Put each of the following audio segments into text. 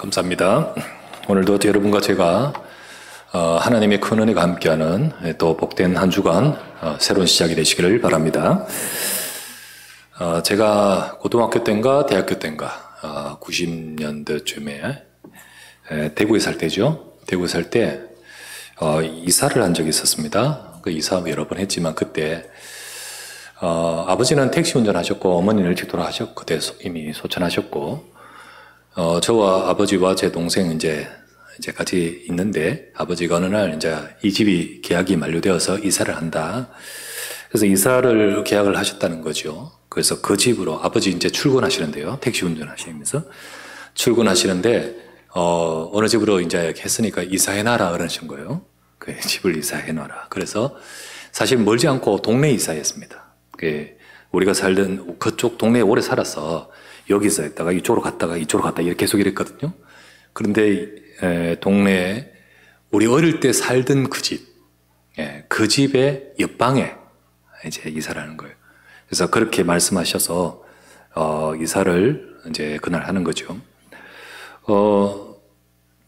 감사합니다. 오늘도 여러분과 제가 하나님의 큰 은혜가 함께하는 또 복된 한 주간 새로운 시작이 되시기를 바랍니다. 제가 고등학교 때인가 대학교 때인가 90년대쯤에 대구에 살 때죠. 대구에 살 때 이사를 한 적이 있었습니다. 그 이사 여러 번 했지만 그때 아버지는 택시 운전하셨고 어머니는 일찍 돌아가셨고 그때 이미 소천하셨고 저와 아버지와 제 동생 이제 같이 있는데 아버지가 어느 날 이제 이 집이 계약이 만료되어서 이사를 한다. 그래서 이사를 계약을 하셨다는 거죠. 그래서 그 집으로 아버지 이제 출근하시는데요. 택시 운전하시면서 출근하시는데 어느 집으로 이제 했으니까 이사해놔라 그러신 거예요. 그 집을 이사해놔라. 그래서 사실 멀지 않고 동네 이사였습니다. 우리가 살던 그쪽 동네에 오래 살아서 여기서 있다가 이쪽으로 갔다가 이쪽으로 갔다가 이렇게 계속 이랬거든요. 그런데 동네에 우리 어릴 때 살던 그 집, 그 집의 옆방에 이제 이사를 하는 거예요. 그래서 그렇게 말씀하셔서 이사를 이제 그날 하는 거죠.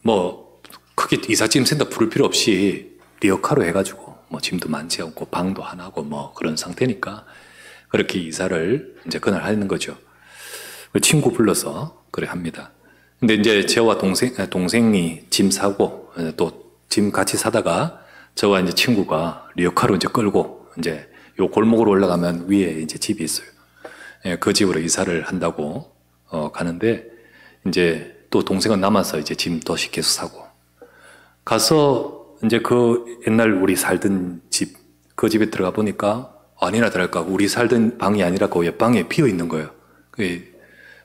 뭐 크게 이삿짐 센터 부를 필요 없이 리어카로 해가지고 뭐 짐도 많지 않고 방도 하나고 뭐 그런 상태니까 그렇게 이사를 이제 그날 하는 거죠. 친구 불러서 그래 합니다. 근데 이제 저와 동생이 짐 사고 또 짐 같이 사다가 저와 이제 친구가 리어카로 이제 끌고 이제 요 골목으로 올라가면 위에 이제 집이 있어요. 그 집으로 이사를 한다고 가는데 이제 또 동생은 남아서 이제 짐도 계속 사고 가서 이제 그 옛날 우리 살던 집 그 집에 들어가 보니까 아니나 다를까 우리 살던 방이 아니라 그 옆방에 비어 있는 거예요.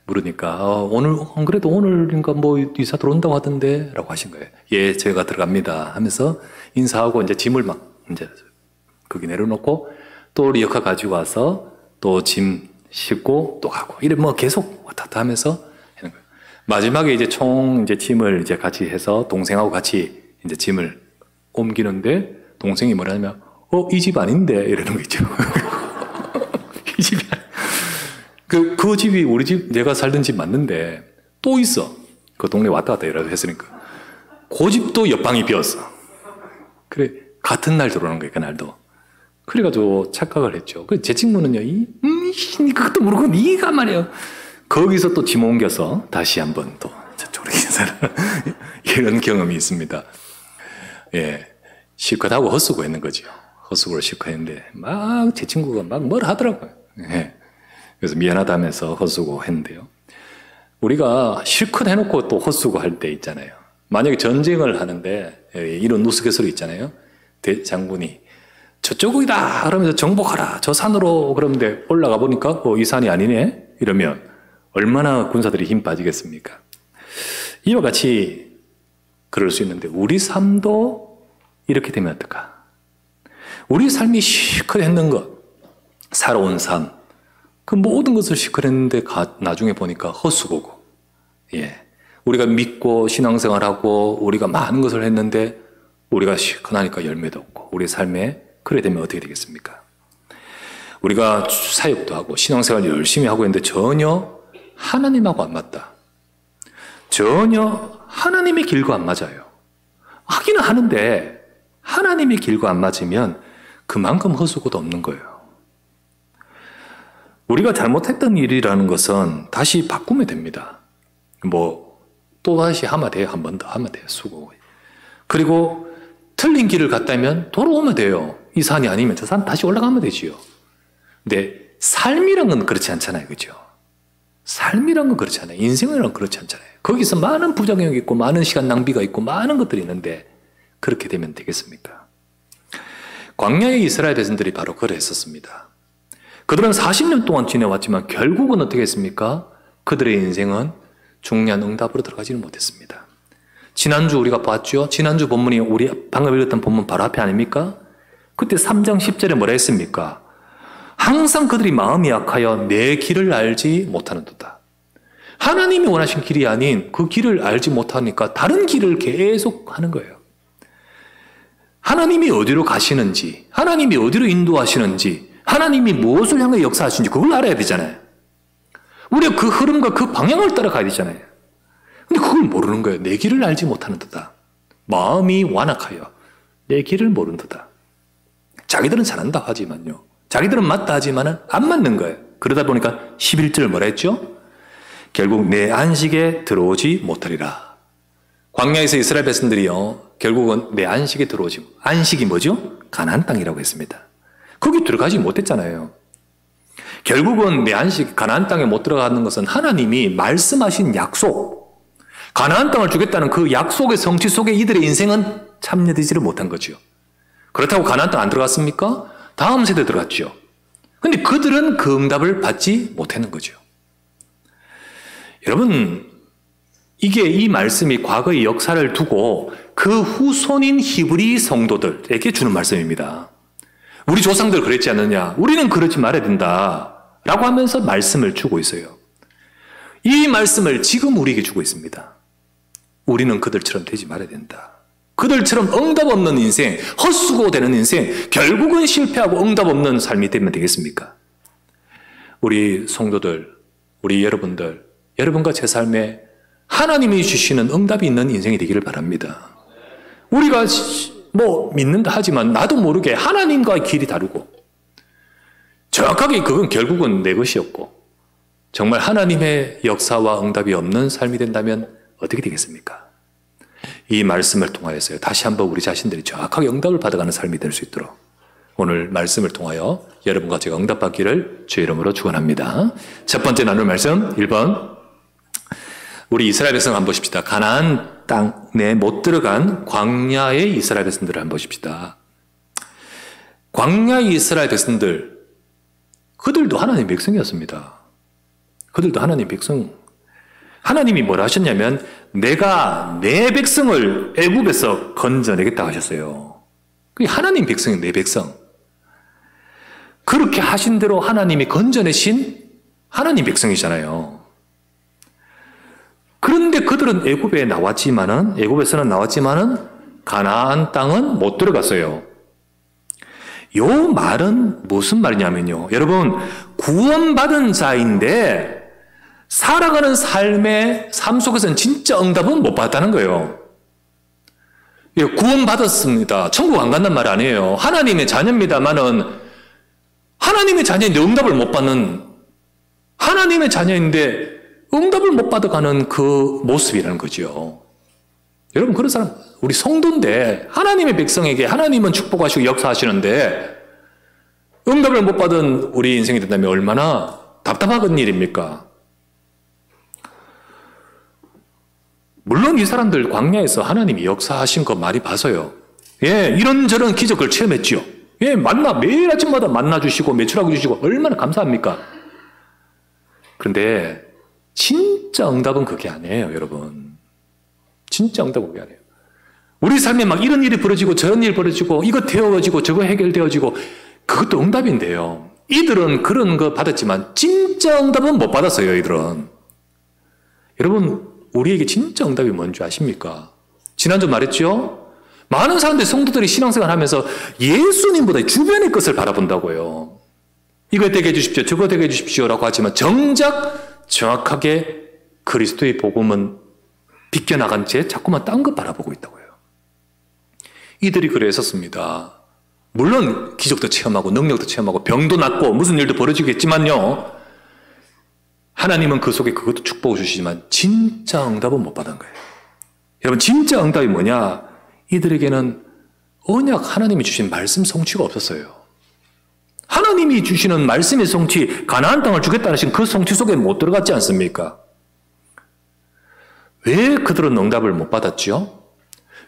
물으니까 오늘 안 그래도 오늘인가 뭐 이사 들어온다고 하던데 라고 하신 거예요. 예, 제가 들어갑니다 하면서 인사하고 이제 짐을 막 이제 거기 내려놓고 또 리어카 가지고 와서 또 짐 싣고 또 가고 이래 뭐 계속 왔다 갔다 하면서 하는 거예요. 마지막에 이제 총 이제 짐을 이제 같이 해서 동생하고 같이 이제 짐을 옮기는데 동생이 뭐라냐면 이 집 아닌데 이러는 거 있죠. 이 집이 그 집이 우리 집 내가 살던 집 맞는데 또 있어. 그 동네 왔다 갔다 이러고 했으니까 그 집도 옆방이 비었어. 그래 같은 날 들어오는 거예요. 그날도. 그래가지고 착각을 했죠. 제 친구는요, 그것도 모르고 네가 말이야. 거기서 또 짐 옮겨서 다시 한번 또 저쪽으로 인사를 이런 경험이 있습니다. 예, 실컷 하고 헛수고 했는 거죠. 헛수고를 실컷 했는데 막 제 친구가 막 뭘 하더라고요. 예. 그래서 미안하다 하면서 헛수고 했는데요. 우리가 실컷 해놓고 또 헛수고 할 때 있잖아요. 만약에 전쟁을 하는데 이런 우스갯소리 있잖아요. 대장군이 저쪽이다 그러면서 정복하라 저 산으로 그러는데 올라가 보니까 이 산이 아니네 이러면 얼마나 군사들이 힘 빠지겠습니까? 이와 같이 그럴 수 있는데 우리 삶도 이렇게 되면 어떨까? 우리 삶이 실컷 했는 것 살아온 삶 그 모든 것을 실컷 했는데 나중에 보니까 헛수고고 우리가 믿고 신앙생활하고 우리가 많은 것을 했는데 우리가 실컷 하니까 열매도 없고 우리 삶에 그래 되면 어떻게 되겠습니까? 우리가 사역도 하고 신앙생활 열심히 하고 있는데 전혀 하나님하고 안 맞다. 전혀 하나님의 길과 안 맞아요. 하기는 하는데 하나님의 길과 안 맞으면 그만큼 헛수고도 없는 거예요. 우리가 잘못했던 일이라는 것은 다시 바꾸면 됩니다. 뭐 또다시 하면 돼요. 한 번 더 하면 돼요. 수고. 그리고 틀린 길을 갔다면 돌아오면 돼요. 이 산이 아니면 저 산 다시 올라가면 되지요. 근데 삶이란 건 그렇지 않잖아요. 그죠? 삶이란 건 그렇지 않아요. 인생이란 건 그렇지 않잖아요. 거기서 많은 부작용이 있고 많은 시간 낭비가 있고 많은 것들이 있는데 그렇게 되면 되겠습니까? 광야의 이스라엘 백성들이 바로 그랬었습니다. 그들은 40년 동안 지내왔지만 결국은 어떻게 했습니까? 그들의 인생은 중요한 응답으로 들어가지는 못했습니다. 지난주 우리가 봤죠? 지난주 본문이 우리 방금 읽었던 본문 바로 앞에 아닙니까? 그때 3장 10절에 뭐라 했습니까? 항상 그들이 마음이 약하여 내 길을 알지 못하는도다. 하나님이 원하신 길이 아닌 그 길을 알지 못하니까 다른 길을 계속 하는 거예요. 하나님이 어디로 가시는지, 하나님이 어디로 인도하시는지, 하나님이 무엇을 향해 역사하시는지 그걸 알아야 되잖아요. 우리가 그 흐름과 그 방향을 따라가야 되잖아요. 근데 그걸 모르는 거예요. 내 길을 알지 못하는 듯다. 마음이 완악하여 내 길을 모르는 듯다. 자기들은 잘한다 하지만요. 자기들은 맞다 하지만은 안 맞는 거예요. 그러다 보니까 11절 뭐라 했죠? 결국 내 안식에 들어오지 못하리라. 광야에서 이스라엘 백성들이요. 결국은 내 안식에 들어오지. 안식이 뭐죠? 가나안 땅이라고 했습니다. 거기 들어가지 못했잖아요. 결국은 내 안식, 가나안 땅에 못 들어가는 것은 하나님이 말씀하신 약속, 가나안 땅을 주겠다는 그 약속의 성취 속에 이들의 인생은 참여되지를 못한 거죠. 그렇다고 가나안 땅 안 들어갔습니까? 다음 세대 들어갔죠. 근데 그들은 그 응답을 받지 못하는 거죠. 여러분, 이게 이 말씀이 과거의 역사를 두고 그 후손인 히브리 성도들에게 주는 말씀입니다. 우리 조상들 그랬지 않느냐? 우리는 그러지 말아야 된다. 라고 하면서 말씀을 주고 있어요. 이 말씀을 지금 우리에게 주고 있습니다. 우리는 그들처럼 되지 말아야 된다. 그들처럼 응답 없는 인생, 헛수고되는 인생, 결국은 실패하고 응답 없는 삶이 되면 되겠습니까? 우리 성도들, 우리 여러분들, 여러분과 제 삶에 하나님이 주시는 응답이 있는 인생이 되기를 바랍니다. 우리가 뭐 믿는다 하지만 나도 모르게 하나님과의 길이 다르고 정확하게 그건 결국은 내 것이었고 정말 하나님의 역사와 응답이 없는 삶이 된다면 어떻게 되겠습니까? 이 말씀을 통하여서요. 다시 한번 우리 자신들이 정확하게 응답을 받아가는 삶이 될 수 있도록 오늘 말씀을 통하여 여러분과 제가 응답받기를 주의 이름으로 축원합니다. 첫 번째 나눌 말씀 1번 우리 이스라엘 백성 한번 보십시다. 가나안 땅에 못 들어간 광야의 이스라엘 백성들을 한번 보십시다. 광야의 이스라엘 백성들 그들도 하나님의 백성이었습니다. 그들도 하나님의 백성. 하나님이 뭐라 하셨냐면 내가 내 백성을 애굽에서 건져내겠다 하셨어요. 그게 하나님 백성이 내 백성. 그렇게 하신 대로 하나님이 건져내신 하나님 백성이잖아요. 그런데 그들은 애굽에서는 나왔지만은 가나안 땅은 못 들어갔어요. 요 말은 무슨 말이냐면요. 여러분, 구원받은 자인데 살아가는 삶 속에서는 진짜 응답은 못 받았다는 거예요. 구원받았습니다. 천국 안 간단 말 아니에요. 하나님의 자녀입니다만은 하나님의 자녀인데 응답을 못 받는 하나님의 자녀인데 응답을 못 받아가는 그 모습이라는 거죠. 여러분 그런 사람 우리 성도인데 하나님의 백성에게 하나님은 축복하시고 역사하시는데 응답을 못 받은 우리 인생이 된다면 얼마나 답답한 일입니까? 물론 이 사람들 광야에서 하나님이 역사하신 거 많이 봐서요. 예, 이런저런 기적을 체험했죠. 예, 매일 아침마다 만나주시고 매출하고 주시고 얼마나 감사합니까? 그런데 진짜 응답은 그게 아니에요, 여러분. 진짜 응답은 그게 아니에요. 우리 삶에 막 이런 일이 벌어지고 저런 일이 벌어지고 이거 되어지고 저거 해결되어지고 그것도 응답인데요. 이들은 그런 거 받았지만 진짜 응답은 못 받았어요, 이들은. 여러분, 우리에게 진짜 응답이 뭔지 아십니까? 지난주 말했죠? 많은 사람들이 성도들이 신앙생활 하면서 예수님보다 주변의 것을 바라본다고요. 이거 되게 해주십시오, 저거 되게 해주십시오라고 하지만 정확하게 그리스도의 복음은 비껴나간 채 자꾸만 딴 거 바라보고 있다고요. 이들이 그랬었습니다. 물론 기적도 체험하고 능력도 체험하고 병도 낫고 무슨 일도 벌어지겠지만요. 하나님은 그 속에 그것도 축복을 주시지만 진짜 응답은 못 받은 거예요. 여러분 진짜 응답이 뭐냐? 이들에게는 언약 하나님이 주신 말씀 성취가 없었어요. 하나님이 주시는 말씀의 성취, 가나안 땅을 주겠다는 그 성취 속에 못 들어갔지 않습니까? 왜 그들은 응답을 못 받았죠?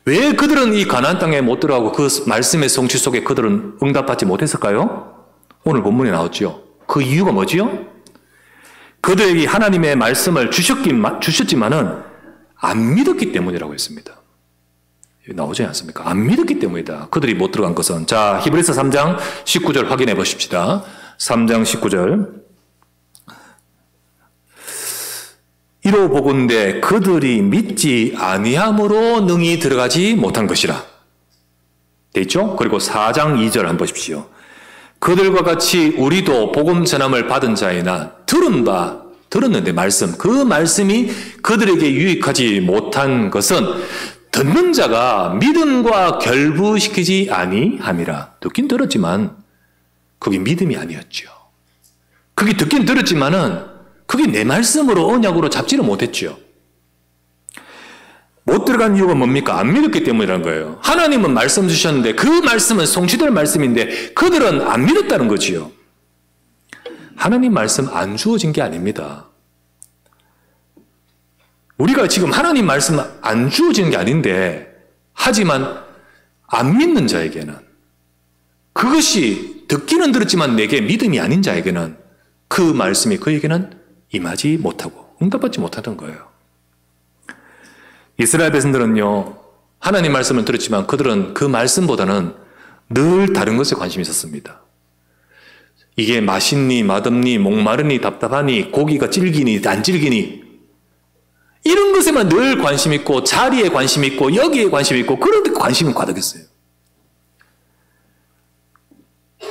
왜 그들은 이 가나안 땅에 못 들어가고 그 말씀의 성취 속에 그들은 응답받지 못했을까요? 오늘 본문에 나왔죠. 그 이유가 뭐지요? 그들에게 하나님의 말씀을 주셨지만은 안 믿었기 때문이라고 했습니다. 나오지 않습니까? 안 믿었기 때문이다. 그들이 못 들어간 것은. 자, 히브리서 3장 19절 확인해 보십시다. 3장 19절. 이로 보건대 그들이 믿지 아니함으로 능히 들어가지 못한 것이라. 돼 있죠? 그리고 4장 2절 한번 보십시오. 그들과 같이 우리도 복음 전함을 받은 자이나 들은 바 들었는데 그 말씀이 그들에게 유익하지 못한 것은 듣는 자가 믿음과 결부시키지 아니함이라. 듣긴 들었지만 그게 믿음이 아니었죠. 그게 듣긴 들었지만은 그게 내 말씀으로 언약으로 잡지를 못했죠. 못 들어간 이유가 뭡니까? 안 믿었기 때문이라는 거예요. 하나님은 말씀 주셨는데 그 말씀은 성취될 말씀인데 그들은 안 믿었다는 거지요. 하나님 말씀 안 주어진 게 아닙니다. 우리가 지금 하나님 말씀 안 주어지는 게 아닌데, 하지만 안 믿는 자에게는, 그것이 듣기는 들었지만 내게 믿음이 아닌 자에게는 그 말씀이 그에게는 임하지 못하고 응답받지 못하던 거예요. 이스라엘 백성들은요, 하나님 말씀을 들었지만 그들은 그 말씀보다는 늘 다른 것에 관심이 있었습니다. 이게 맛있니, 맛없니, 목마르니, 답답하니, 고기가 질기니, 안 질기니, 이런 것에만 늘 관심 있고, 자리에 관심 있고, 여기에 관심 있고, 그런 데 관심이 가득했어요.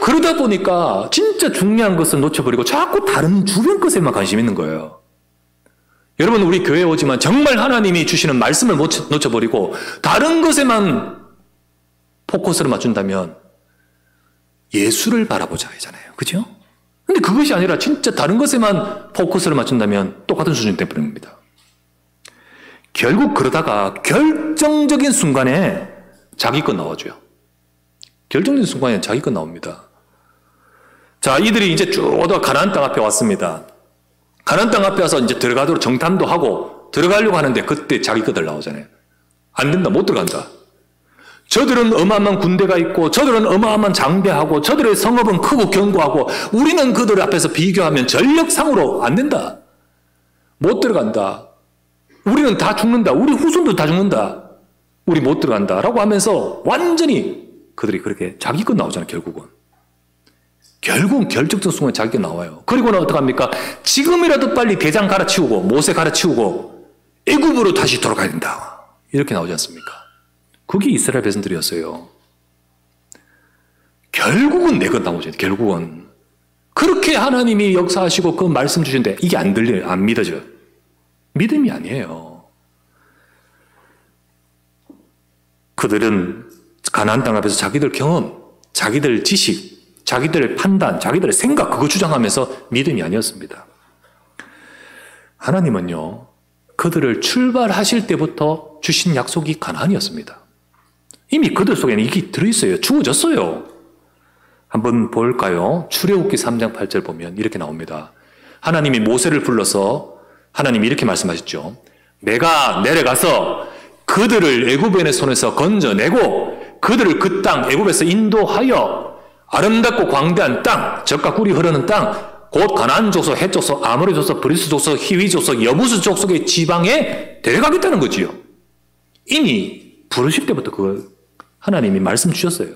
그러다 보니까 진짜 중요한 것을 놓쳐버리고 자꾸 다른 주변 것에만 관심 있는 거예요. 여러분, 우리 교회에 오지만 정말 하나님이 주시는 말씀을 놓쳐버리고 다른 것에만 포커스를 맞춘다면 예수를 바라보자 하잖아요. 그죠? 근데 그것이 아니라 진짜 다른 것에만 포커스를 맞춘다면 똑같은 수준이 되어버립니다. 결국 그러다가 결정적인 순간에 자기 것 나와줘요. 결정적인 순간에 자기 것 나옵니다. 자, 이들이 이제 쭉 오다가 가나안 땅 앞에 왔습니다. 가나안 땅 앞에 와서 이제 들어가도록 정탐도 하고 들어가려고 하는데 그때 자기 것들 나오잖아요. 안 된다, 못 들어간다. 저들은 어마어마한 군대가 있고 저들은 어마어마한 장대하고 저들의 성읍은 크고 견고하고 우리는 그들 앞에서 비교하면 전력상으로 안 된다. 못 들어간다. 우리는 다 죽는다. 우리 후손도 다 죽는다. 우리 못 들어간다. 라고 하면서 완전히 그들이 그렇게 자기 것 나오잖아요. 결국은 결정적 순간에 자기 것 나와요. 그리고는 어떡합니까? 지금이라도 빨리 대장 갈아치우고 모세 갈아치우고 애굽으로 다시 돌아가야 된다. 이렇게 나오지 않습니까? 그게 이스라엘 백성들이었어요. 결국은 내 것 나오죠. 결국은. 그렇게 하나님이 역사하시고 그 말씀 주신데 이게 안 들려요. 안 믿어져요. 믿음이 아니에요. 그들은 가나안 땅 앞에서 자기들 경험, 자기들 지식, 자기들의 판단, 자기들의 생각 그거 주장하면서 믿음이 아니었습니다. 하나님은요, 그들을 출발하실 때부터 주신 약속이 가나안이었습니다. 이미 그들 속에는 이게 들어있어요. 주어졌어요. 한번 볼까요? 출애굽기 3장 8절 보면 이렇게 나옵니다. 하나님이 모세를 불러서 하나님이 이렇게 말씀하셨죠. 내가 내려가서 그들을 애굽인의 손에서 건져내고 그들을 그 땅 애굽에서 인도하여 아름답고 광대한 땅, 젖과 꿀이 흐르는 땅, 곧 가나안 족속, 헷 족속, 아모리 족속, 브리스 족속, 히위 족속, 여부스 족속의 지방에 데려가겠다는 거지요. 이미 부르실 때부터 하나님이 말씀 주셨어요.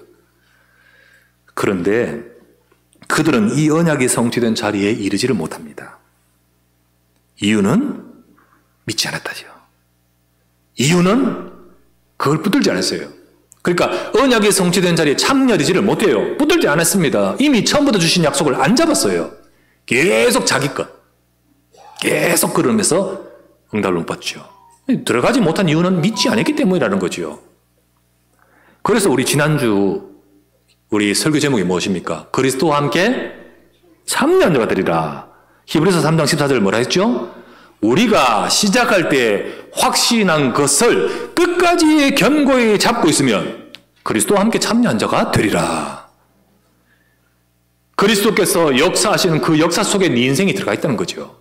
그런데 그들은 이 언약이 성취된 자리에 이르지를 못합니다. 이유는 믿지 않았다죠. 이유는 그걸 붙들지 않았어요. 그러니까 언약이 성취된 자리에 참여하지를 못해요. 붙들지 않았습니다. 이미 처음부터 주신 약속을 안 잡았어요. 계속 자기 것. 계속 그러면서 응답을 못 받죠. 들어가지 못한 이유는 믿지 않았기 때문이라는 거죠. 그래서 우리 지난주 우리 설교 제목이 무엇입니까? 그리스도와 함께 참여한 자가 되리라. 히브리서 3장 14절 뭐라 했죠? 우리가 시작할 때 확신한 것을 끝까지 견고히 잡고 있으면 그리스도와 함께 참여한 자가 되리라. 그리스도께서 역사하시는 그 역사 속에 네 인생이 들어가 있다는 거죠.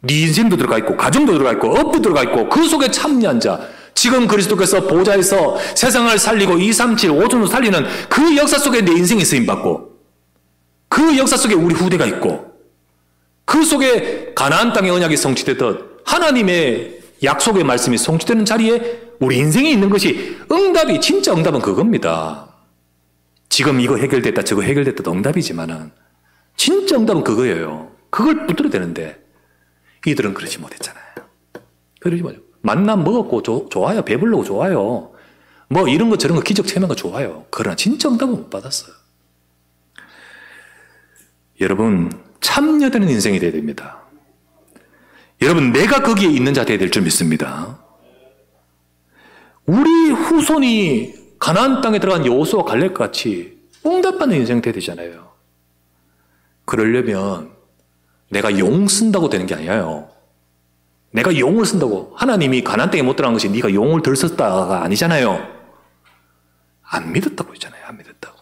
네 인생도 들어가 있고 가정도 들어가 있고 업도 들어가 있고 그 속에 참여한 자, 지금 그리스도께서 보좌에서 세상을 살리고 237, 5천을 살리는 그 역사 속에 내 인생이 쓰임받고 그 역사 속에 우리 후대가 있고 그 속에 가나안 땅의 언약이 성취되듯 하나님의 약속의 말씀이 성취되는 자리에 우리 인생이 있는 것이 응답이, 진짜 응답은 그겁니다. 지금 이거 해결됐다 저거 해결됐다 응답이지만은 진짜 응답은 그거예요. 그걸 붙들어야 되는데 이들은 그러지 못했잖아요. 그러지 못해요. 만남 먹었고 좋아요. 배불르고 좋아요. 뭐 이런 거 저런 거 기적 체험한 거 좋아요. 그러나 진짜 응답은 못 받았어요. 여러분, 참여되는 인생이 돼야 됩니다. 여러분, 내가 거기에 있는 자 되어야 될 줄 믿습니다. 우리 후손이 가나안 땅에 들어간 여호수아 갈렙 같이 응답받는 인생 되어야 되잖아요. 그러려면 내가 용 쓴다고 되는 게 아니에요. 내가 용을 쓴다고. 하나님이 가나안 땅에 못 들어간 것이 네가 용을 덜 썼다가 아니잖아요. 안 믿었다고 했잖아요. 안 믿었다고.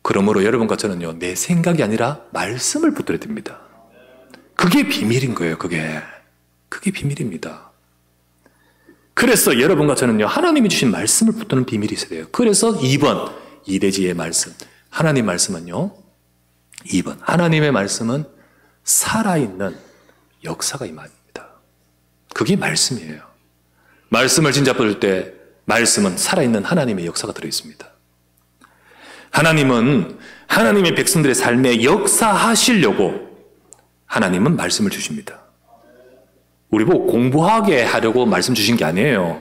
그러므로 여러분과 저는요, 내 생각이 아니라 말씀을 붙들어야 됩니다. 그게 비밀인 거예요. 그게 비밀입니다. 그래서 여러분과 저는요, 하나님이 주신 말씀을 붙드는 비밀이 있어야 돼요. 그래서 2번 이대지의 말씀, 하나님 말씀은요, 2번 하나님의 말씀은 살아있는 역사가 이 말입니다. 그게 말씀이에요. 말씀을 진짜 붙들 때 말씀은 살아있는 하나님의 역사가 들어있습니다. 하나님은 하나님의 백성들의 삶에 역사하시려고 하나님은 말씀을 주십니다. 우리 보고 공부하게 하려고 말씀 주신 게 아니에요.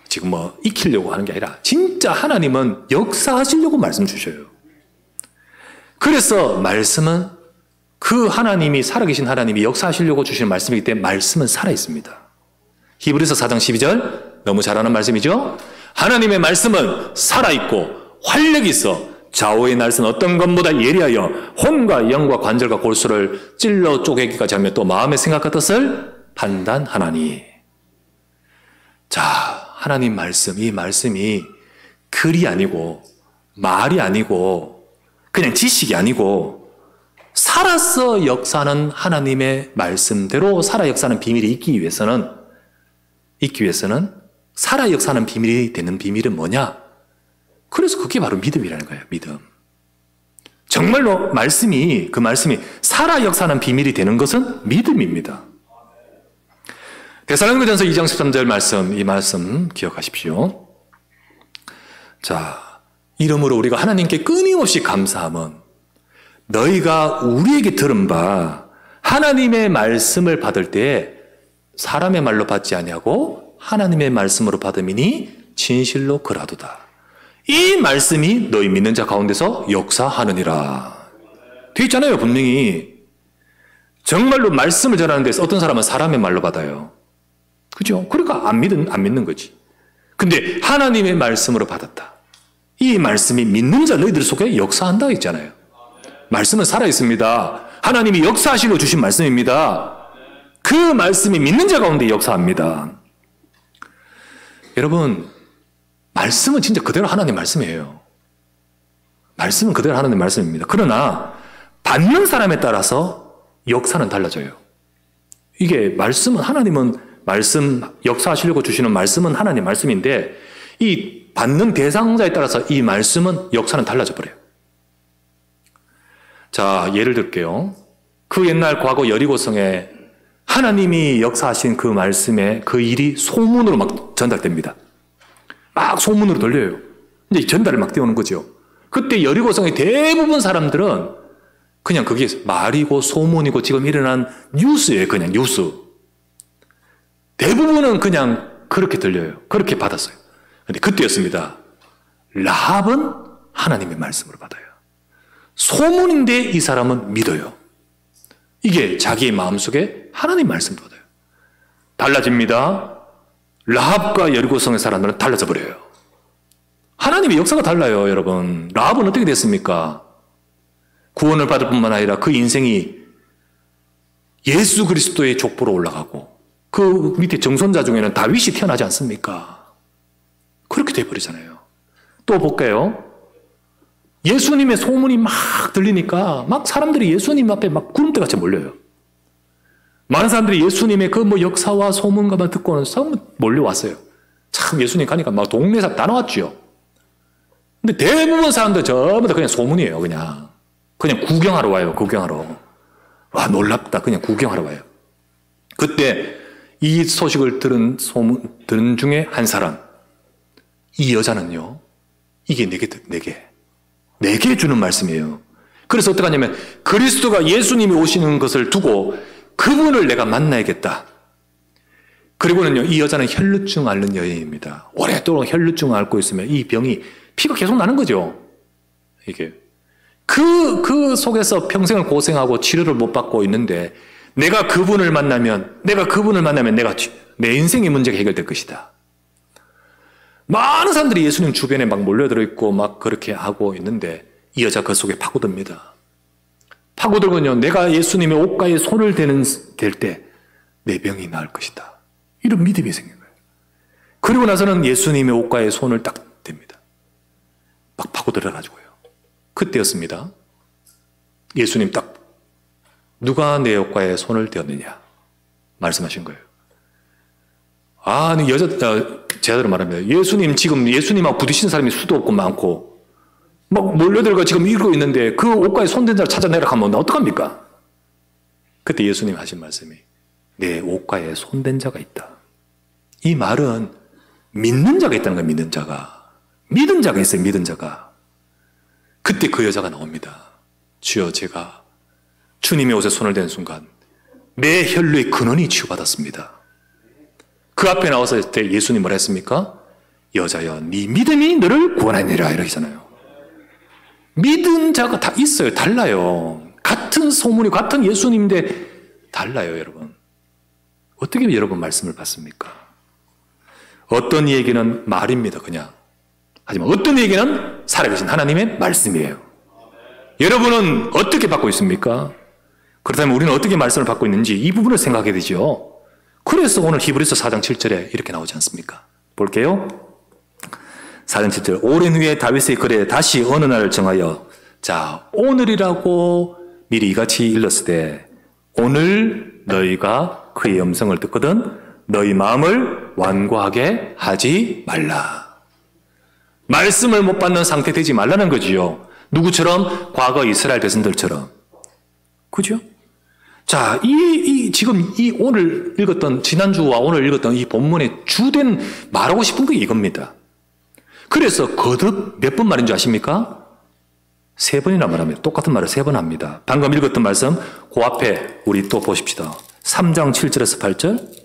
지금 익히려고 하는 게 아니라 진짜 하나님은 역사하시려고 말씀 주셔요. 그래서 말씀은 그 하나님이 살아계신 하나님이 역사하시려고 주신 말씀이기 때문에 말씀은 살아있습니다. 히브리서 4장 12절 너무 잘 아는 말씀이죠. 하나님의 말씀은 살아있고 활력이 있어 좌우의 날선 어떤 것보다 예리하여 혼과 영과 관절과 골수를 찔러 쪼개기까지 하며 또 마음의 생각과 뜻을 판단하나니. 자, 하나님 말씀, 이 말씀이 글이 아니고 말이 아니고 그냥 지식이 아니고 살아서 역사하는 하나님의 말씀대로 살아 역사하는 비밀이 있기 위해서는 살아 역사하는 비밀이 되는 비밀은 뭐냐? 그래서 그게 바로 믿음이라는 거예요. 믿음. 정말로 그 말씀이 살아 역사하는 비밀이 되는 것은 믿음입니다. 데살로니가전서 2장 13절 말씀, 이 말씀 기억하십시오. 자, 이러므로 우리가 하나님께 끊임없이 감사함은 너희가 우리에게 들은 바 하나님의 말씀을 받을 때 사람의 말로 받지 아니하고 하나님의 말씀으로 받음이니 진실로 그라도다. 이 말씀이 너희 믿는 자 가운데서 역사하느니라. 되어 있잖아요. 분명히. 정말로 말씀을 전하는 데서 어떤 사람은 사람의 말로 받아요. 그죠? 그러니까 안 믿는 거지. 근데 하나님의 말씀으로 받았다. 이 말씀이 믿는 자 너희들 속에 역사한다 했잖아요. 말씀은 살아있습니다. 하나님이 역사하시려 주신 말씀입니다. 그 말씀이 믿는 자 가운데 역사합니다. 여러분, 말씀은 진짜 그대로 하나님 말씀이에요. 말씀은 그대로 하나님 말씀입니다. 그러나 받는 사람에 따라서 역사는 달라져요. 이게 하나님은 말씀, 역사하시려고 주시는 말씀은 하나님 말씀인데 이 받는 대상자에 따라서 이 말씀은 역사는 달라져 버려요. 자, 예를 들게요. 그 옛날 과거 여리고성에 하나님이 역사하신 그 말씀에 그 일이 소문으로 막 전달됩니다. 막 소문으로 들려요. 이제 전달을 막 띄우는 거죠. 그때 여리고성의 대부분 사람들은 그냥 그게 말이고 소문이고 지금 일어난 뉴스예요. 그냥 뉴스. 대부분은 그냥 그렇게 들려요. 그렇게 받았어요. 근데 그때였습니다. 라합은 하나님의 말씀으로 받아요. 소문인데 이 사람은 믿어요. 이게 자기의 마음속에 하나님 말씀 받아요. 달라집니다. 라합과 여리고성의 사람들은 달라져 버려요. 하나님의 역사가 달라요, 여러분. 라합은 어떻게 됐습니까? 구원을 받을 뿐만 아니라 그 인생이 예수 그리스도의 족보로 올라가고 그 밑에 정손자 중에는 다윗이 태어나지 않습니까? 그렇게 돼버리잖아요. 또 볼까요? 예수님의 소문이 막 들리니까 막 사람들이 예수님 앞에 막 구름대같이 몰려요. 많은 사람들이 예수님의 그 역사와 소문가만 듣고는 몰려왔어요. 참 예수님 가니까 막 동네 사람 다 나왔죠. 근데 대부분 사람들 전부 다 그냥 소문이에요. 그냥 구경하러 와요. 구경하러. 와, 놀랍다. 그냥 구경하러 와요. 그때 이 소식을 들은 중에 한 사람, 이 여자는요, 이게 내게 주는 말씀이에요. 그래서 어떻게 하냐면 그리스도가 예수님이 오시는 것을 두고 그분을 내가 만나야겠다. 그리고는요, 이 여자는 혈루증 앓는 여인입니다. 오랫동안 혈루증을 앓고 있으면 이 병이 피가 계속 나는 거죠. 이게 그 속에서 평생을 고생하고 치료를 못 받고 있는데 내가 그분을 만나면 내가 내 인생의 문제가 해결될 것이다. 많은 사람들이 예수님 주변에 막 몰려들어 있고 막 그렇게 하고 있는데 이 여자 그 속에 파고듭니다. 파고들군요. 내가 예수님의 옷가에 손을 댈 때 내 병이 나을 것이다. 이런 믿음이 생긴 거예요. 그리고 나서는 예수님의 옷가에 손을 딱 댑니다. 막 파고들어가지고요. 그때였습니다. 예수님 딱 누가 내 옷가에 손을 대었느냐 말씀하신 거예요. 제자들은 말합니다. 예수님하고 부딪히는 사람이 수도 없고 많고 막 몰려들고 지금 이러고 있는데 그 옷가에 손댄 자를 찾아내라 하면 어떡합니까? 그때 예수님 하신 말씀이 내 옷가에 손댄 자가 있다. 이 말은 믿는 자가 있다는 거예요. 믿는 자가 있어요. 믿은 자가. 그때 그 여자가 나옵니다. 주여, 제가 주님의 옷에 손을 댄 순간 내 혈루의 근원이 치유받았습니다. 그 앞에 나왔을 때 예수님 뭐라 했습니까? 여자여, 네 믿음이 너를 구원하니라 이러잖아요. 믿은 자가 다 있어요. 달라요. 같은 소문이 같은 예수님인데 달라요, 여러분. 어떻게 여러분 말씀을 받습니까? 어떤 얘기는 말입니다, 그냥. 하지만 어떤 얘기는 살아계신 하나님의 말씀이에요. 여러분은 어떻게 받고 있습니까? 그렇다면 우리는 어떻게 말씀을 받고 있는지 이 부분을 생각하게 되죠. 그래서 오늘 히브리서 4장 7절에 이렇게 나오지 않습니까? 볼게요. 4장 7절. 오랜 후에 다윗의 글에 다시 어느 날을 정하여 자, 오늘이라고 미리 이같이 일렀으되 오늘 너희가 그의 음성을 듣거든 너희 마음을 완고하게 하지 말라. 말씀을 못 받는 상태 되지 말라는 거지요. 누구처럼? 과거 이스라엘 백성들처럼. 그죠? 자, 지금 오늘 읽었던, 지난주와 오늘 읽었던 이 본문의 주된 말하고 싶은 게 이겁니다. 그래서 거듭 몇 번 말인 줄 아십니까? 3번이나 말합니다. 똑같은 말을 3번 합니다. 방금 읽었던 말씀, 그 앞에 우리 또 보십시다. 3장 7절에서 8절.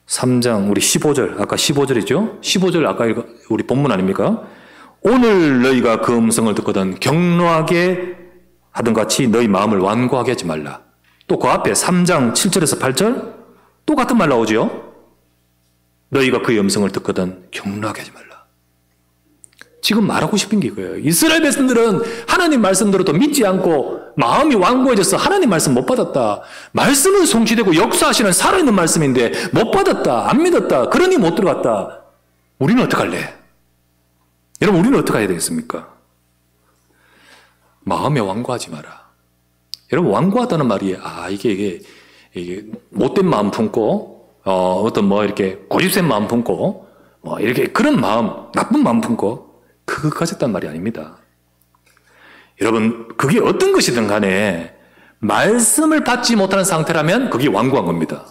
3장 우리 15절, 아까 15절이죠? 15절 아까 우리 본문 아닙니까? 오늘 너희가 그 음성을 듣거든 격노하게 하던 같이 너희 마음을 완고하게 하지 말라. 또 그 앞에 3장 7절에서 8절 똑같은 말 나오죠? 너희가 그의 음성을 듣거든 격노하게 하지 말라. 지금 말하고 싶은 게 이거예요. 이스라엘 백성들은 하나님 말씀 들어도 믿지 않고 마음이 완고해져서 하나님 말씀 못 받았다. 말씀은 성취되고 역사하시는 살아있는 말씀인데 못 받았다. 안 믿었다. 그러니 못 들어갔다. 우리는 어떡할래? 여러분, 우리는 어떻게 해야 되겠습니까? 마음에 완고하지 마라. 여러분, 완고하다는 말이 이게 못된 마음 품고 어떤 이렇게 고집센 마음 품고 이렇게 그런 마음, 나쁜 마음 품고 그거 가졌단 말이 아닙니다. 여러분, 그게 어떤 것이든 간에 말씀을 받지 못하는 상태라면 그게 완고한 겁니다.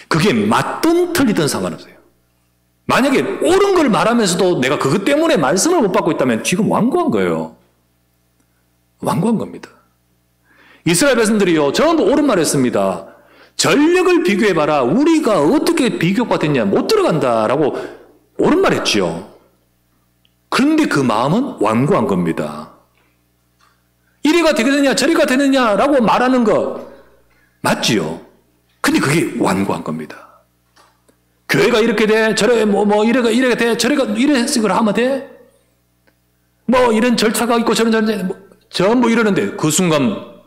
그게 맞든 틀리든 상관없어요. 만약에 옳은 걸 말하면서도 내가 그것 때문에 말씀을 못 받고 있다면 지금 완고한 거예요. 완고한 겁니다. 이스라엘 백성들이요, 전부 옳은 말 했습니다. 전력을 비교해봐라. 우리가 어떻게 비교가 됐냐. 못 들어간다라고 옳은 말 했지요. 그런데 그 마음은 완고한 겁니다. 이래가 되겠느냐 저래가 되느냐라고 말하는 거 맞지요? 근데 그게 완고한 겁니다. 교회가 이렇게 돼 저래 이래가 돼 저래가 이래 식으로 하면 돼? 이런 절차가 있고 저런 전부 이러는데 그 순간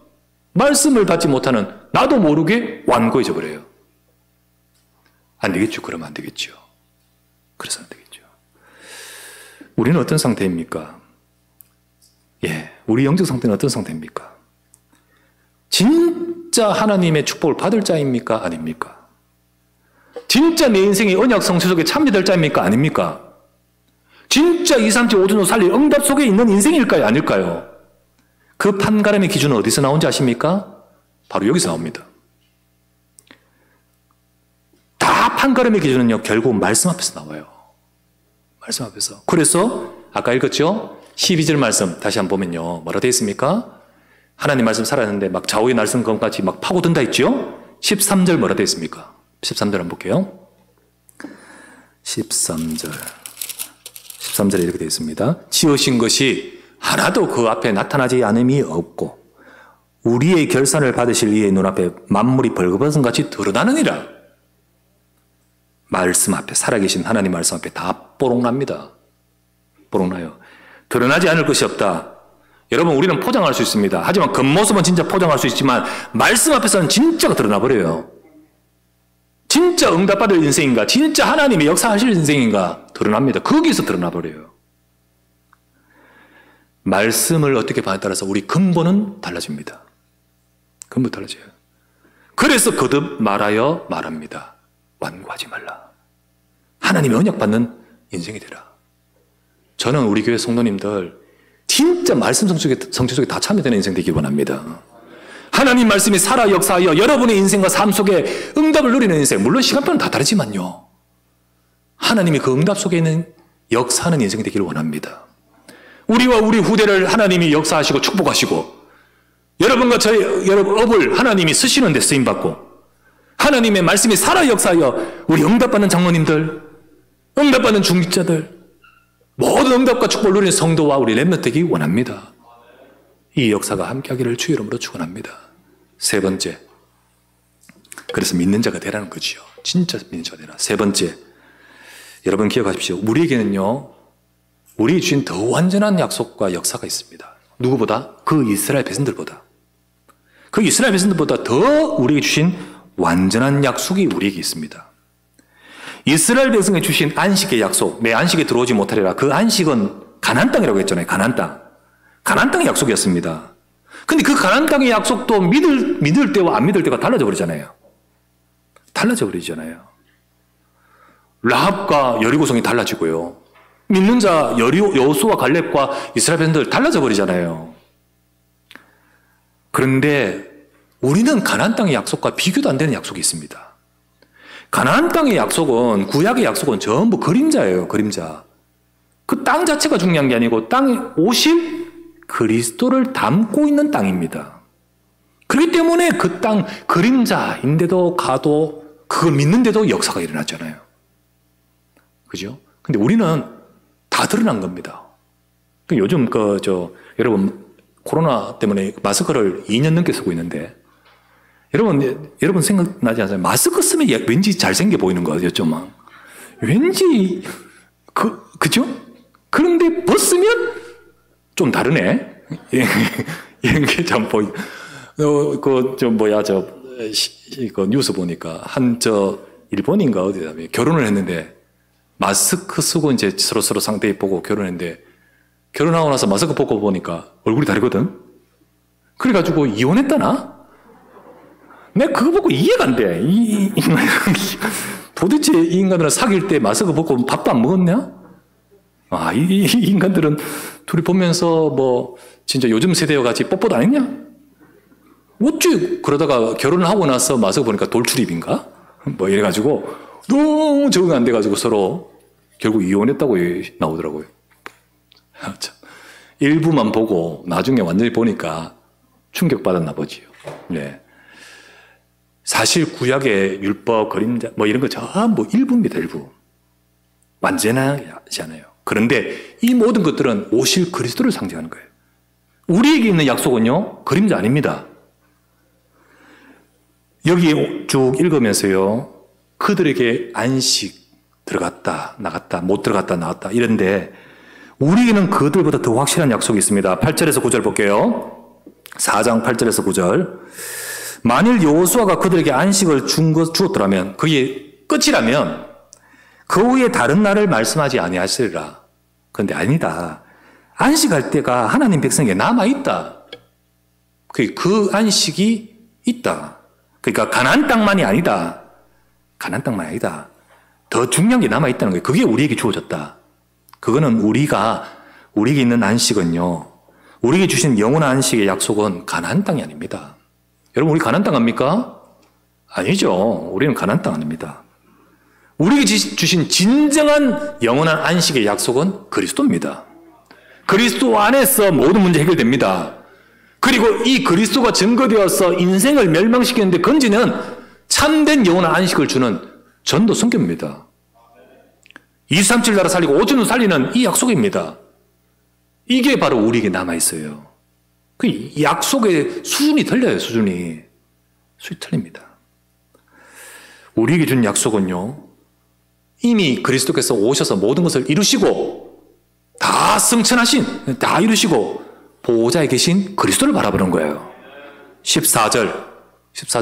말씀을 받지 못하는 나도 모르게 완고해져 버려요. 안 되겠죠. 그러면 안 되겠죠. 그래서 안 되겠죠. 우리는 어떤 상태입니까? 우리 영적 상태는 어떤 상태입니까? 진짜 하나님의 축복을 받을 자입니까? 아닙니까? 진짜 내 인생의 언약 성취 속에 참여될 자입니까? 아닙니까? 진짜 2, 3, 7, 5, 6, 살릴 응답 속에 있는 인생일까요? 아닐까요? 그 판가름의 기준은 어디서 나온지 아십니까? 바로 여기서 나옵니다. 다 판가름의 기준은요, 결국 말씀 앞에서 나와요. 말씀 앞에서. 그래서 아까 읽었죠? 12절 말씀 다시 한번 보면요. 뭐라 되어 있습니까? 하나님 말씀 살았는데 막 좌우의 날성검까지 막 파고든다 했죠? 13절 뭐라 되어 있습니까? 13절 한번 볼게요. 13절에 이렇게 되어 있습니다. 지으신 것이 하나도 그 앞에 나타나지 않음이 없고 우리의 결산을 받으실 이의 눈앞에 만물이 벌거벗은같이 드러나느니라. 말씀 앞에, 살아계신 하나님 말씀 앞에 다 뽀록납니다. 뽀록나요. 드러나지 않을 것이 없다. 여러분, 우리는 포장할 수 있습니다. 하지만 겉모습은 진짜 포장할 수 있지만 말씀 앞에서는 진짜가 드러나버려요. 진짜 응답받을 인생인가, 진짜 하나님이 역사하실 인생인가 드러납니다. 거기서 드러나버려요. 말씀을 어떻게 봐에 따라서 우리 근본은 달라집니다. 근본 달라져요. 그래서 거듭 말하여 말합니다. 완고하지 말라. 하나님의 언약 받는 인생이 되라. 저는 우리 교회 성도님들 진짜 말씀 성취 속에 다 참여되는 인생 되길 원합니다. 하나님 말씀이 살아 역사하여 여러분의 인생과 삶 속에 응답을 누리는 인생, 물론 시간표는 다 다르지만요, 하나님이 그 응답 속에 있는 역사하는 인생이 되기를 원합니다. 우리와 우리 후대를 하나님이 역사하시고 축복하시고 여러분과 여러분 업을 하나님이 쓰시는 데 쓰임받고 하나님의 말씀이 살아 역사하여 우리 응답받는 장로님들, 응답받는 중직자들, 모든 응답과 축복을 누리는 성도와 우리 렘넌트 되기 원합니다. 이 역사가 함께하기를 주의 이름으로 축원합니다. 세 번째, 그래서 믿는 자가 되라는 거지요. 진짜 믿는 자가 되라. 세 번째, 여러분 기억하십시오. 우리에게는요, 우리 주신 더 완전한 약속과 역사가 있습니다. 누구보다? 그 이스라엘 백성들보다. 그 이스라엘 백성들보다 더 우리에게 주신 완전한 약속이 우리에게 있습니다. 이스라엘 백성에 주신 안식의 약속, 내 안식에 들어오지 못하리라. 그 안식은 가나안 땅이라고 했잖아요. 가나안 땅. 가나안 땅의 약속이었습니다. 근데 그 가나안 땅의 약속도 믿을 때와 안 믿을 때가 달라져 버리잖아요. 달라져 버리잖아요. 라합과 여리고성이 달라지고요. 믿는 자 여호수아 갈렙과 이스라엘 백성들 달라져 버리잖아요. 그런데 우리는 가나안 땅의 약속과 비교도 안 되는 약속이 있습니다. 가나안 땅의 약속은, 구약의 약속은 전부 그림자예요. 그림자. 그 땅 자체가 중요한 게 아니고 땅에 오실 그리스도를 담고 있는 땅입니다. 그렇기 때문에 그 땅 그림자인데도 가도 그걸 믿는데도 역사가 일어나잖아요. 그죠? 근데 우리는 다 드러난 겁니다. 요즘 여러분 코로나 때문에 마스크를 2년 넘게 쓰고 있는데 여러분 생각나지 않아요? 마스크 쓰면 왠지 잘생겨 보이는 거였죠, 막. 왠지 그죠? 그런데 벗으면 좀 다르네. 이게 참 그 뉴스 보니까 일본인가 어디다 결혼을 했는데 마스크 쓰고 이제 서로 상대 보고 결혼했는데 결혼하고 나서 마스크 벗고 보니까 얼굴이 다르거든? 그래가지고 이혼했다나? 내가 그거 보고 이해가 안 돼. 도대체 이 인간들은 사귈 때 마스크 벗고 밥도 안 먹었냐? 이 인간들은 둘이 보면서 진짜 요즘 세대와 같이 뽀뽀도 안 했냐? 어찌 그러다가 결혼을 하고 나서 마스크 보니까 돌출입인가? 이래가지고 너무 적응 안 돼가지고 서로 결국 이혼했다고 나오더라고요. 참. 일부만 보고 나중에 완전히 보니까 충격받았나 보지요. 네. 사실 구약의 율법, 그림자 이런 거 전부 일부입니다. 일부. 완전하지 않아요. 그런데 이 모든 것들은 오실 그리스도를 상징하는 거예요. 우리에게 있는 약속은요, 그림자 아닙니다. 여기 쭉 읽으면서요, 그들에게 안식 들어갔다 나갔다 못 들어갔다 나갔다 이런데 우리에게는 그들보다 더 확실한 약속이 있습니다. 8절에서 9절 볼게요. 4장 8절에서 9절. 만일 여호수아가 그들에게 안식을 주었더라면, 그게 끝이라면 그 후에 다른 날을 말씀하지 아니하시리라. 그런데 아니다. 안식할 때가 하나님 백성에게 남아있다. 그 안식이 있다. 그러니까 가나안 땅만이 아니다. 가나안 땅만이 아니다. 더 중요한 게 남아있다는 거예요. 그게 우리에게 주어졌다. 그거는 우리에게 있는 안식은요, 우리에게 주신 영원한 안식의 약속은 가나안 땅이 아닙니다. 여러분, 우리 가나안 땅 압니까? 아니죠. 우리는 가나안 땅 아닙니다. 우리에게 주신 진정한 영원한 안식의 약속은 그리스도입니다. 그리스도 안에서 모든 문제 해결됩니다. 그리고 이 그리스도가 증거되어서 인생을 멸망시키는데 건지는 참된 영원한 안식을 주는 전도 성경입니다. 237 나라 살리고 5천년 살리는 이 약속입니다. 이게 바로 우리에게 남아있어요. 그 약속의 수준이 틀려요, 수준이 틀립니다. 우리에게 준 약속은요, 이미 그리스도께서 오셔서 모든 것을 이루시고 다 승천하신, 다 이루시고 보호자에 계신 그리스도를 바라보는 거예요. 14절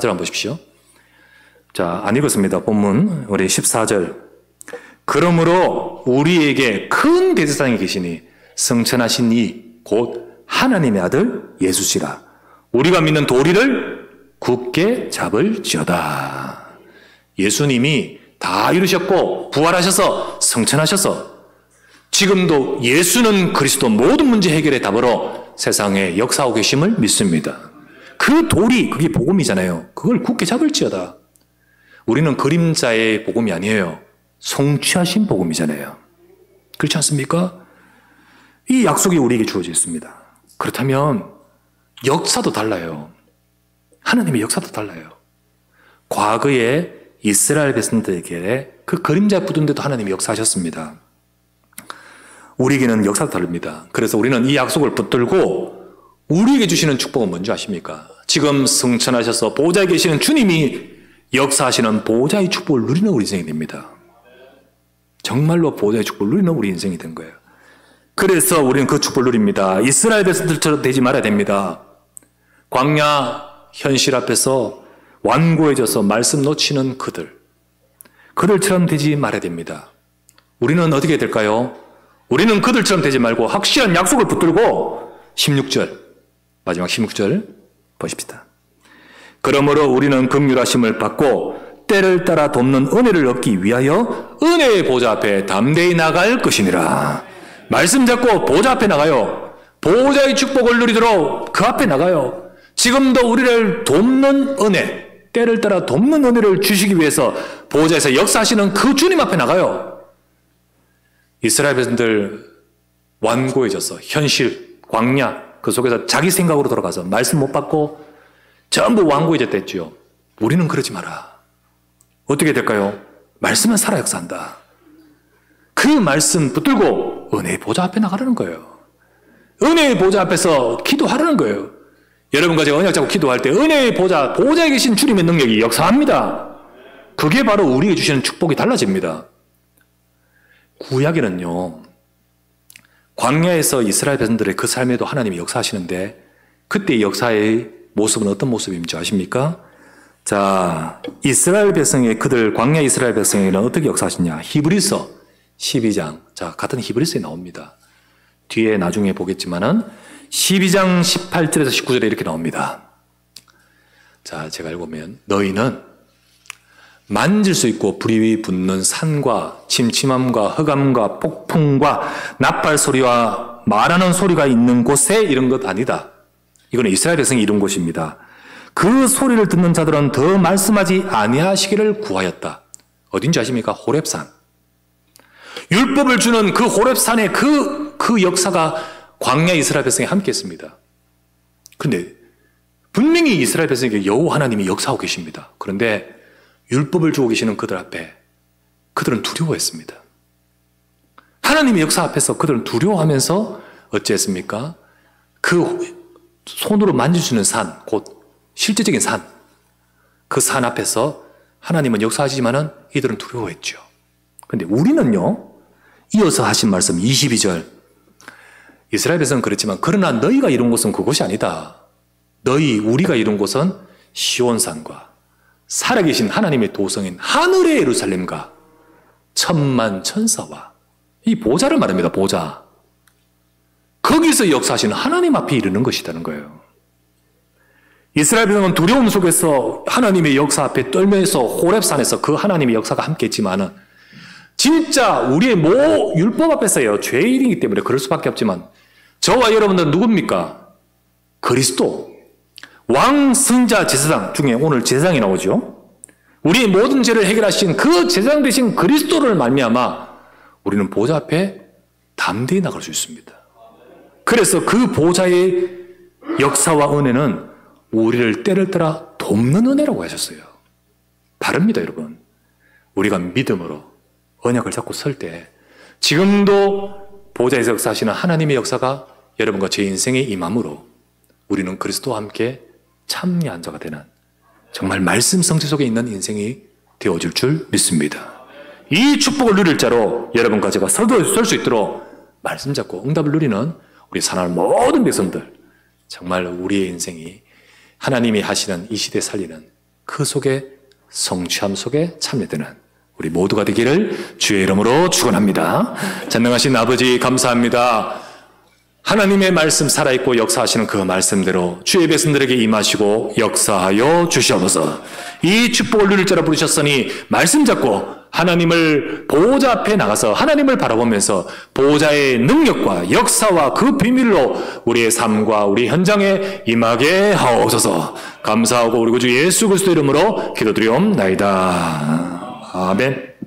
한번 보십시오. 자, 안 읽었습니다. 본문 우리 14절. 그러므로 우리에게 큰 대제사장이 계시니 승천하신 이 곧 하나님의 아들 예수시라. 우리가 믿는 도리를 굳게 잡을지어다. 예수님이 다 이루셨고 부활하셔서 승천하셔서 지금도 예수는 그리스도 모든 문제 해결의 답으로 세상에 역사하고 계심을 믿습니다. 그 도리, 그게 복음이잖아요. 그걸 굳게 잡을지어다. 우리는 그림자의 복음이 아니에요. 성취하신 복음이잖아요. 그렇지 않습니까? 이 약속이 우리에게 주어져 있습니다. 그렇다면 역사도 달라요. 하나님의 역사도 달라요. 과거에 이스라엘 백성들에게 그 그림자 붙은데도 하나님이 역사하셨습니다. 우리에게는 역사도 다릅니다. 그래서 우리는 이 약속을 붙들고 우리에게 주시는 축복은 뭔지 아십니까? 지금 승천하셔서 보호자에 계시는 주님이 역사하시는 보호자의 축복을 누리는 우리 인생이 됩니다. 정말로 보호자의 축복을 누리는 우리 인생이 된 거예요. 그래서 우리는 그 축복을 누립니다. 이스라엘 백성들처럼 되지 말아야 됩니다. 광야 현실 앞에서 완고해져서 말씀 놓치는 그들처럼 되지 말아야 됩니다. 우리는 어떻게 될까요? 우리는 그들처럼 되지 말고 확실한 약속을 붙들고 16절, 마지막 16절 보십시다. 그러므로 우리는 긍휼하심을 받고 때를 따라 돕는 은혜를 얻기 위하여 은혜의 보좌 앞에 담대히 나갈 것이니라. 말씀 잡고 보좌 앞에 나가요. 보호자의 축복을 누리도록 그 앞에 나가요. 지금도 우리를 돕는 은혜, 때를 따라 돕는 은혜를 주시기 위해서 보호자에서 역사하시는 그 주님 앞에 나가요. 이스라엘 백성들 완고해져서 현실, 광야 그 속에서 자기 생각으로 돌아가서 말씀 못 받고 전부 완고해졌댔죠. 우리는 그러지 마라. 어떻게 될까요? 말씀은 살아 역사한다. 그 말씀 붙들고 은혜의 보좌 앞에 나가라는 거예요. 은혜의 보좌 앞에서 기도하라는 거예요. 여러분과 제가 언약 잡고 기도할 때 은혜의 보좌에 계신 주님의 능력이 역사합니다. 그게 바로 우리에게 주시는 축복이 달라집니다. 구약에는요, 광야에서 이스라엘 백성들의 그 삶에도 하나님이 역사하시는데 그때의 역사의 모습은 어떤 모습인지 아십니까? 자, 이스라엘 백성의 광야 이스라엘 백성에게는 어떻게 역사하시냐? 히브리서 12장, 자, 같은 히브리서에 나옵니다. 뒤에 나중에 보겠지만은 12장 18절에서 19절에 이렇게 나옵니다. 자, 제가 읽으면 너희는 만질 수 있고 불이 붙는 산과 침침함과 흑암과 폭풍과 나팔 소리와 말하는 소리가 있는 곳에 이런 것 아니다. 이거는 이스라엘 백성이 이룬 곳입니다. 그 소리를 듣는 자들은 더 말씀하지 아니하시기를 구하였다. 어딘지 아십니까? 호렙산. 율법을 주는 그 호렙산의 그 역사가 광야 이스라엘 백성에 함께 했습니다. 그런데 분명히 이스라엘 백성에게 여호와 하나님이 역사하고 계십니다. 그런데 율법을 주고 계시는 그들 앞에 그들은 두려워했습니다. 하나님의 역사 앞에서 그들은 두려워하면서 어찌했습니까? 그 손으로 만질 수 있는 산, 곧 실제적인 산, 그 산 앞에서 하나님은 역사하시지만은 이들은 두려워했죠. 그런데 우리는요, 이어서 하신 말씀 22절, 이스라엘 백성은 그랬지만 그러나 너희가 이룬 곳은 그곳이 아니다. 우리가 이룬 곳은 시온산과 살아계신 하나님의 도성인 하늘의 예루살렘과 천만 천사와 이 보좌를 말합니다. 보좌. 거기서 역사하시는 하나님 앞에 이르는 것이라는 거예요. 이스라엘 백성은 두려움 속에서 하나님의 역사 앞에 떨면서 호렙산에서 그 하나님의 역사가 함께 했지만은 진짜 우리의 율법 앞에서요, 죄인이기 때문에 그럴 수밖에 없지만 저와 여러분들은 누굽니까? 그리스도. 왕, 승자, 제사장 중에 오늘 제사장이 나오죠. 우리의 모든 죄를 해결하신 그 제사장 되신 그리스도를 말미암아 우리는 보좌 앞에 담대히 나갈 수 있습니다. 그래서 그 보좌의 역사와 은혜는 우리를 때를 따라 돕는 은혜라고 하셨어요. 다릅니다, 여러분. 우리가 믿음으로 언약을 잡고 설 때 지금도 보좌에서 역사하시는 하나님의 역사가 여러분과 제 인생에 임함으로 우리는 그리스도와 함께 참여한 자가 되는 정말 말씀 성취 속에 있는 인생이 되어줄 줄 믿습니다. 이 축복을 누릴 자로 여러분과 제가 설 수 있도록 말씀 잡고 응답을 누리는 우리 사랑하는 모든 백성들, 정말 우리의 인생이 하나님이 하시는 이 시대 살리는 그 속에 성취함 속에 참여되는 우리 모두가 되기를 주의 이름으로 축원합니다. 전능하신 아버지 감사합니다. 하나님의 말씀 살아있고 역사하시는 그 말씀대로 주의 백성들에게 임하시고 역사하여 주시옵소서. 이 축복을 누릴 자라 부르셨으니 말씀 잡고 하나님을 보호자 앞에 나가서 하나님을 바라보면서 보호자의 능력과 역사와 그 비밀로 우리의 삶과 우리 현장에 임하게 하옵소서. 감사하고 우리 구주 예수 그리스도 이름으로 기도드리옵나이다. 아멘.